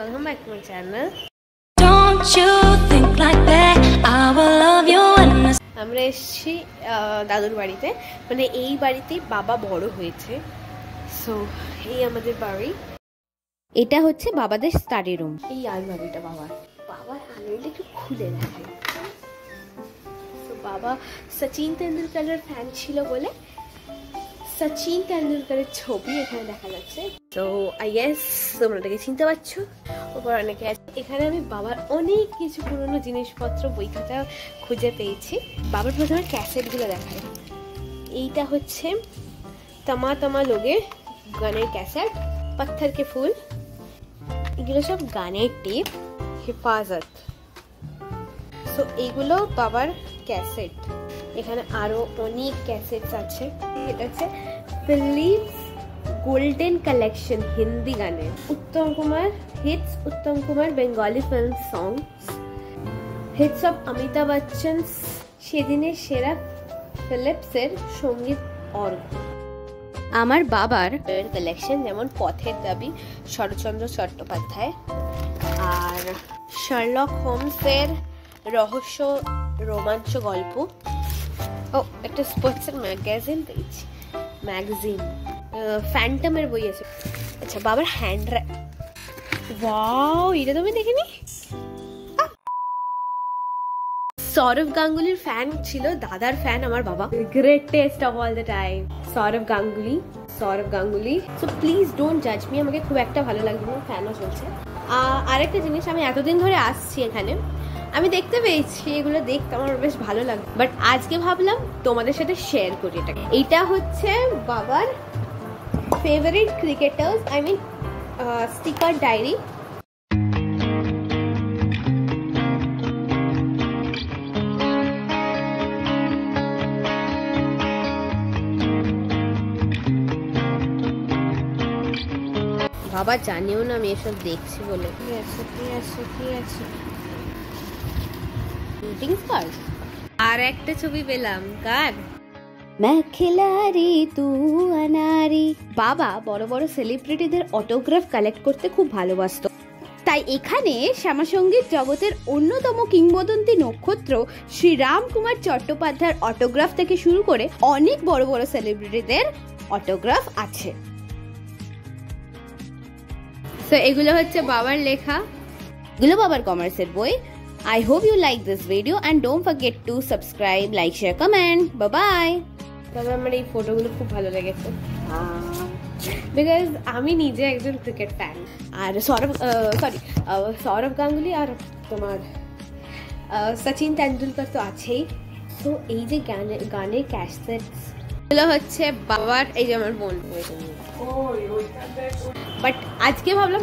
welcome back to my channel. Don't you think like that? I will love you when আমরা এসেছি দাদুর বাড়িতে, মানে এই বাড়িতেই বাবা বড় হয়েছে। সো এই আমাদের বাড়ি, এটা হচ্ছে বাবাদের স্টাডি রুম। এই আলমারিটা বাবার আলমারিটা একটু খুলে রাখে। তো বাবা সচিন তেন্ডুলকারের ফ্যান ছিল বলে সচিন তেন্ডুলকারের ছবি এখানে দেখা যাচ্ছে। তো আই গেস তোমরা এটাকে চিনতে পারছো, ওপর অনেকে আছে। এখানে আমি বাবার অনেক কিছু পুরনো জিনিসপত্র, বই খাতা খুঁজে পেয়েছি। বাবার প্রথমে ক্যাসেটগুলো দেখায়। এইটা হচ্ছে তমা তমা লোগে গানের ক্যাসেট, পাথর কে ফুল, এগুলো সব গানের টেপ, হেফাজত। সো এইগুলো বাবার ক্যাসেট। এখানে আরো অনেক ক্যাসেটস আছে। এটা হচ্ছে ফিলিপস গোল্ডেন কালেকশন হিন্দি গানের, Uttam Kumar hits, Uttam Kumar Bengali film songs, hits of Amitabh Bachchan, সেদিনের সেরা ফিলিপসের সঙ্গীত অর্ঘ। আমার বাবার কালেকশন যেমন পথের দাবি শরৎচন্দ্র চট্টোপাধ্যায়, আর শার্লক হোমসের রহস্য রোমাঞ্চ গল্প। ও একটা স্পোর্টসের ম্যাগাজিন পেয়েছি, ম্যাগাজিন ফ্যান্টমের বই আছে। আচ্ছা বাবার হ্যান্ড ওয়াও, এটা তো আমি দেখিনি। সৌরভ গাঙ্গুলির ফ্যান ছিল, দাদার ফ্যান আমার বাবা। Greatest of all the time Sourav Ganguly. So please don't জাজ মি, আমাকে খুব একটা ভালো লাগবে না, ফ্যানও চলছে। আরেকটা জিনিস, আমি এতদিন ধরে আসছি এখানে, আমি দেখতে পেয়েছি এগুলো দেখতে আমার বেশ ভালো লাগে, বাট আজকে ভাবলাম তোমাদের সাথে শেয়ার করি এটাকে। এইটা হচ্ছে বাবার favourite cricketers, I mean sticker diary. বাবা জানিও না আমি এসব দেখছি বলে। কি আছে আর একটা ছবি পেলাম, কার? বাবা বড় বড় সেলিব্রিটিদের অটোগ্রাফ কালেক্ট করতে খুব ভালোবাসতো, তাই এখানে শ্যামাসঙ্গীত জগতের অন্যতম কিংবদন্তি নক্ষত্র শ্রীরাম কুমার চট্টোপাধ্যায়ের অটোগ্রাফ থেকে শুরু করে অনেক বড় বড় সেলিব্রিটিদের অটোগ্রাফ আছে। তো এগুলো হচ্ছে বাবার লেখা, এগুলো বাবার কমার্সের বই। I hope you like this video and don't forget to subscribe, like, share, comment. Bye bye. তবে আমার এই ফটোগুলো খুব ভালো লেগেছে, বিকজ আমি নিজে একজন ক্রিকেট ফ্যান। আর সৌরভ গাঙ্গুলি আর তোমার সচিন তেন্ডুলকর তো আছেই। তো এই যে গানের ক্যাসেটস এগুলো হচ্ছে বাবার, এই যে আমার বোন। বাট আজকে ভাবলাম